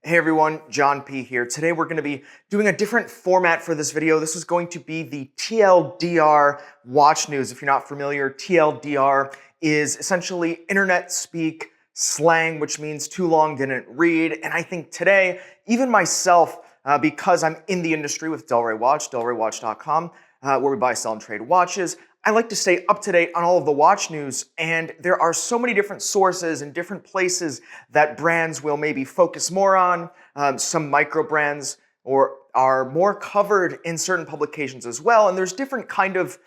Hey everyone, John P here. Today we're going to be doing a different format for this video. This is going to be the TLDR watch news. If you're not familiar, TLDR is essentially internet speak slang, which means too long didn't read. And I think today, even myself, because I'm in the industry with Delray Watch, delraywatch.com, where we buy, sell, and trade watches, I like to stay up to date on all of the watch news, and there are so many different sources and different places that brands will maybe focus more on. Some micro brands are more covered in certain publications as well, and there's different kind of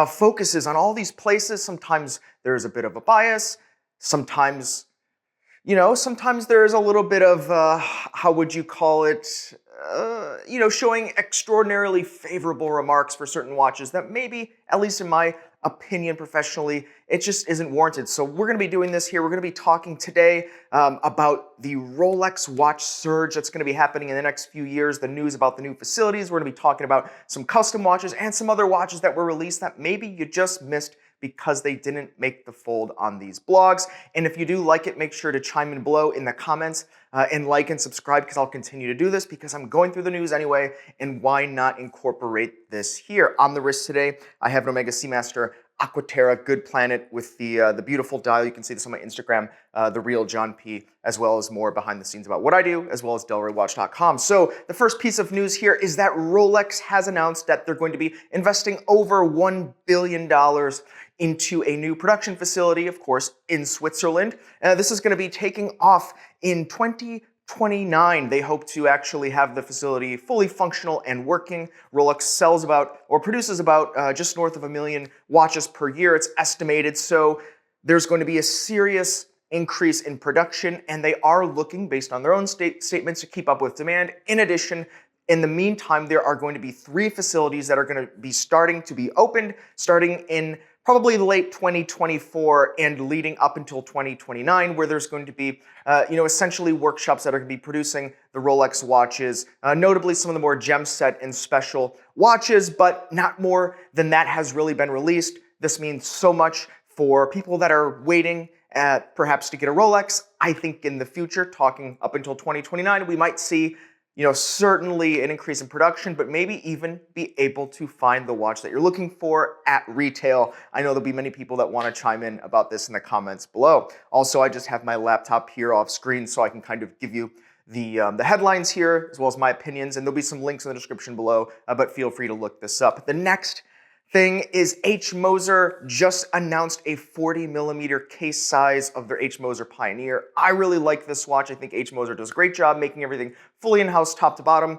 focuses on all these places. Sometimes there's a bit of a bias. Sometimes there's a little bit of, how would you call it, showing extraordinarily favorable remarks for certain watches that maybe, at least in my opinion professionally, it just isn't warranted. So we're going to be doing this here. We're going to be talking today about the Rolex watch surge that's going to be happening in the next few years, the news about the new facilities. We're going to be talking about some custom watches and some other watches that were released that maybe you just missed because they didn't make the fold on these blogs. And if you do like it, make sure to chime in below in the comments and like and subscribe, because I'll continue to do this because I'm going through the news anyway, and why not incorporate this here? On the wrist today, I have an Omega Seamaster Aquaterra Good Planet with the beautiful dial. You can see this on my Instagram, The Real John P, as well as more behind the scenes about what I do, as well as delraywatch.com. So the first piece of news here is that Rolex has announced that they're going to be investing over $1 billion into a new production facility, of course, in Switzerland. This is going to be taking off in 2029. They hope to actually have the facility fully functional and working. Rolex sells about, or produces about, just north of 1 million watches per year, it's estimated. So there's going to be a serious increase in production, and they are looking, based on their own statements, to keep up with demand. In addition, in the meantime, there are going to be 3 facilities that are going to be starting to be opened, starting in probably late 2024 and leading up until 2029, where there's going to be, essentially workshops that are going to be producing the Rolex watches, notably some of the more gem set and special watches, but not more than that has really been released. This means so much for people that are waiting perhaps to get a Rolex. I think in the future, talking up until 2029, we might see certainly an increase in production, but maybe even be able to find the watch that you're looking for at retail. I know there'll be many people that want to chime in about this in the comments below. Also, I just have my laptop here off screen so I can kind of give you the headlines here, as well as my opinions, and there'll be some links in the description below, but feel free to look this up. The next thing is Moser just announced a 40mm case size of their Moser Pioneer. I really like this watch. I think Moser does a great job making everything fully in-house, top to bottom,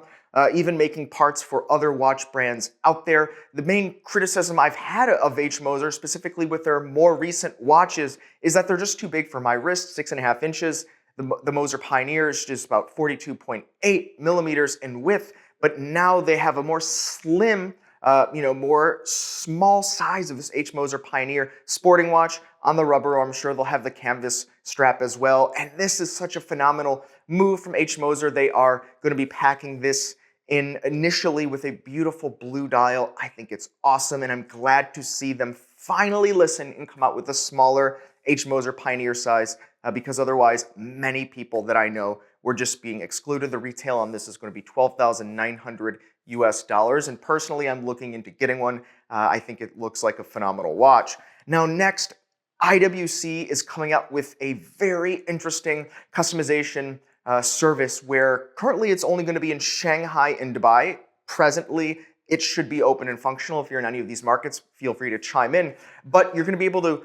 even making parts for other watch brands out there. The main criticism I've had of Moser, specifically with their more recent watches, is that they're just too big for my wrist, 6.5 inches. The Moser Pioneer is just about 42.8 millimeters in width, but now they have a more slim, more small size of this Moser Pioneer sporting watch on the rubber. I'm sure they'll have the canvas strap as well. And this is such a phenomenal move from Moser. They are going to be packing this in initially with a beautiful blue dial. I think it's awesome, and I'm glad to see them finally listen and come out with a smaller Moser Pioneer size, because otherwise many people that I know were just being excluded. The retail on this is going to be $12,900 US, and personally I'm looking into getting one. I think it looks like a phenomenal watch. Now next, IWC is coming out with a very interesting customization service where currently it's only going to be in Shanghai and Dubai. Presently, it should be open and functional. If you're in any of these markets, feel free to chime in. But you're going to be able to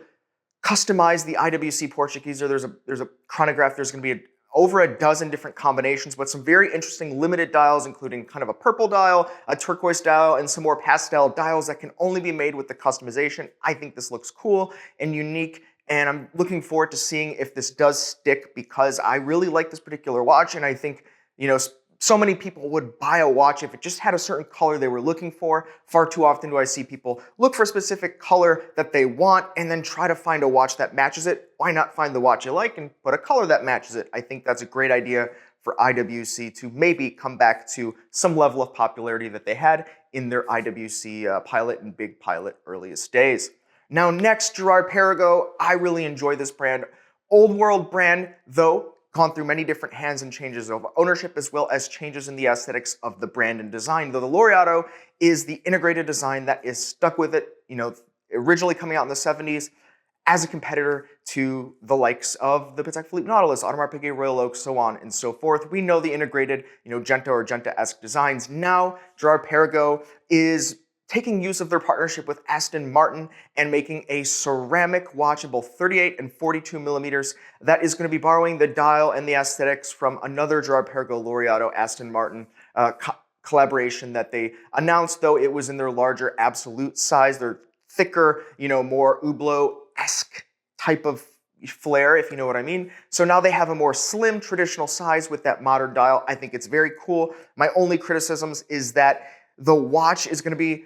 customize the IWC Portugieser. There's a chronograph. There's going to be over a dozen different combinations, but some very interesting limited dials, including kind of a purple dial, a turquoise dial, and some more pastel dials that can only be made with the customization. I think this looks cool and unique, and I'm looking forward to seeing if this does stick, because I really like this particular watch, and I think, so many people would buy a watch if it just had a certain color they were looking for. Far too often do I see people look for a specific color that they want and then try to find a watch that matches it. Why not find the watch you like and put a color that matches it? I think that's a great idea for IWC to maybe come back to some level of popularity that they had in their IWC Pilot and Big Pilot earliest days. Now next, Girard Perregaux. I really enjoy this brand. Old world brand, though, gone through many different hands and changes of ownership, as well as changes in the aesthetics of the brand and design. Though the Laureato is the integrated design that is stuck with it, originally coming out in the 70s as a competitor to the likes of the Patek Philippe Nautilus, Audemars Piguet Royal Oak, so on and so forth. We know the integrated, Genta or Genta-esque designs. Now, Girard Perregaux is taking use of their partnership with Aston Martin and making a ceramic watch in both 38 and 42 millimeters that is going to be borrowing the dial and the aesthetics from another Girard Perregaux Laureato Aston Martin collaboration that they announced, though it was in their larger absolute size, their thicker, more Hublot-esque type of flair, if you know what I mean. So now they have a more slim, traditional size with that modern dial. I think it's very cool. My only criticisms is that the watch is going to be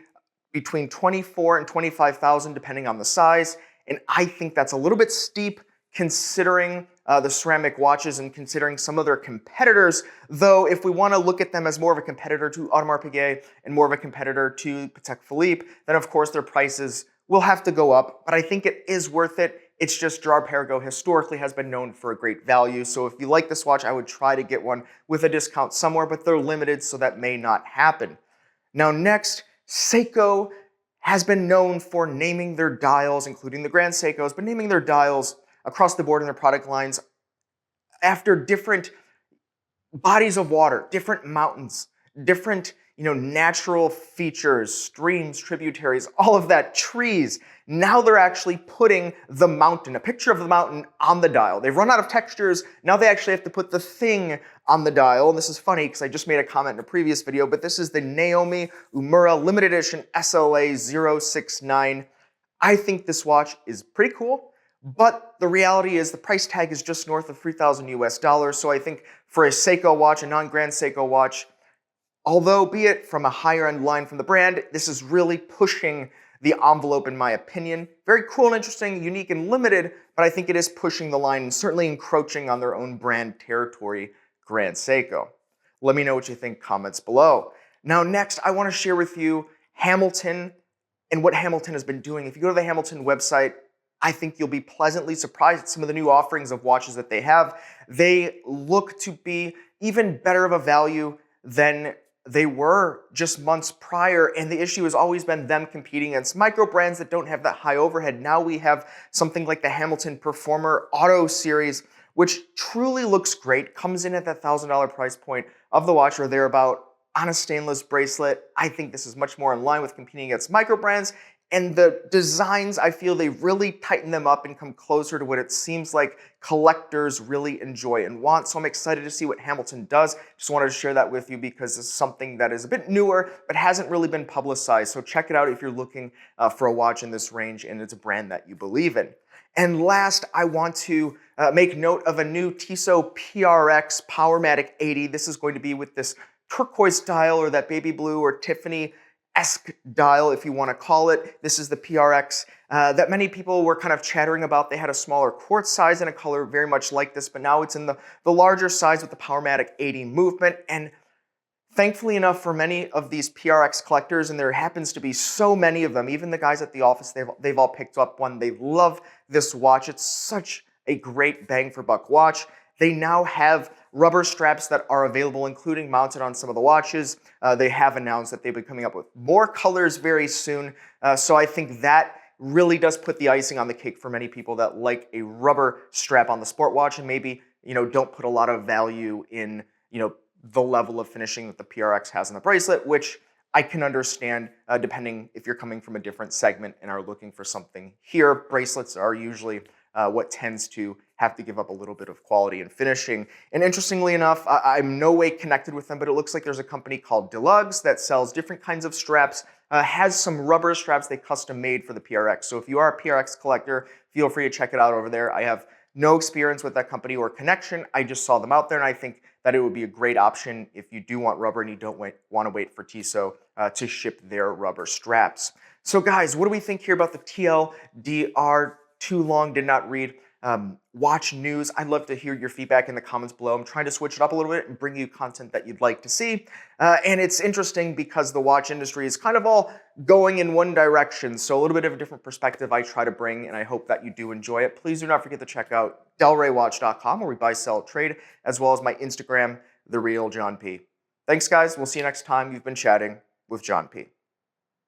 between 24 and 25,000 depending on the size, and I think that's a little bit steep considering the ceramic watches and considering some of their competitors, though if we want to look at them as more of a competitor to Audemars Piguet and more of a competitor to Patek Philippe, then of course their prices will have to go up, but I think it is worth it. It's just Girard Perregaux historically has been known for a great value, so if you like this watch, I would try to get one with a discount somewhere, but they're limited, so that may not happen. Now next, Seiko has been known for naming their dials, including the Grand Seikos, but naming their dials across the board in their product lines after different bodies of water, different mountains, different natural features, streams, tributaries, all of that, trees. Now they're actually putting the mountain, a picture of the mountain on the dial. They've run out of textures. Now they actually have to put the thing on the dial. And this is funny because I just made a comment in a previous video, but this is the Naomi Uemura limited edition SLA 069. I think this watch is pretty cool, but the reality is the price tag is just north of $3,000 US. So I think for a Seiko watch, a non-Grand Seiko watch, although be it from a higher end line from the brand, this is really pushing the envelope in my opinion. Very cool and interesting, unique and limited, but I think it is pushing the line and certainly encroaching on their own brand territory, Grand Seiko. Let me know what you think, comments below. Now next, I want to share with you Hamilton and what Hamilton has been doing. If you go to the Hamilton website, I think you'll be pleasantly surprised at some of the new offerings of watches that they have. They look to be even better of a value than they were just months prior, and the issue has always been them competing against micro brands that don't have that high overhead. Now we have something like the Hamilton Performer Auto Series, which truly looks great, comes in at that $1,000 price point of the watch or thereabout on a stainless bracelet. I think this is much more in line with competing against micro brands, and the designs, I feel they really tighten them up and come closer to what it seems like collectors really enjoy and want. So I'm excited to see what Hamilton does. Just wanted to share that with you because it's something that is a bit newer, but hasn't really been publicized. So check it out if you're looking for a watch in this range and it's a brand that you believe in. And last, I want to make note of a new Tissot PRX Powermatic 80. This is going to be with this turquoise dial or that baby blue or Tiffany-esque dial, if you want to call it. This is the PRX that many people were kind of chattering about. They had a smaller quartz size and a color very much like this, but now it's in the larger size with the Powermatic 80 movement. And thankfully enough for many of these PRX collectors, and there happens to be so many of them, even the guys at the office, they've all picked up one. They love this watch. It's such a great bang for buck watch. They now have rubber straps that are available, including mounted on some of the watches. They have announced that they'll be coming up with more colors very soon. So I think that really does put the icing on the cake for many people that like a rubber strap on the sport watch and maybe, don't put a lot of value in, the level of finishing that the PRX has in the bracelet, which I can understand depending if you're coming from a different segment and are looking for something here. Bracelets are usually what tends to have to give up a little bit of quality and finishing. And interestingly enough, I'm no way connected with them, but it looks like there's a company called Deluxe that sells different kinds of straps, has some rubber straps they custom made for the PRX. So if you are a PRX collector, feel free to check it out over there. I have no experience with that company or connection. I just saw them out there, and I think that it would be a great option if you do want rubber and you don't want to wait for Tissot to ship their rubber straps. So guys, what do we think here about the TLDR? Too long, did not read. watch news. I'd love to hear your feedback in the comments below. I'm trying to switch it up a little bit and bring you content that you'd like to see. And it's interesting because the watch industry is kind of all going in one direction. So a little bit of a different perspective I try to bring, and I hope that you do enjoy it. Please do not forget to check out delraywatch.com, where we buy, sell, trade, as well as my Instagram, The Real John P. Thanks, guys. We'll see you next time. You've been chatting with John P.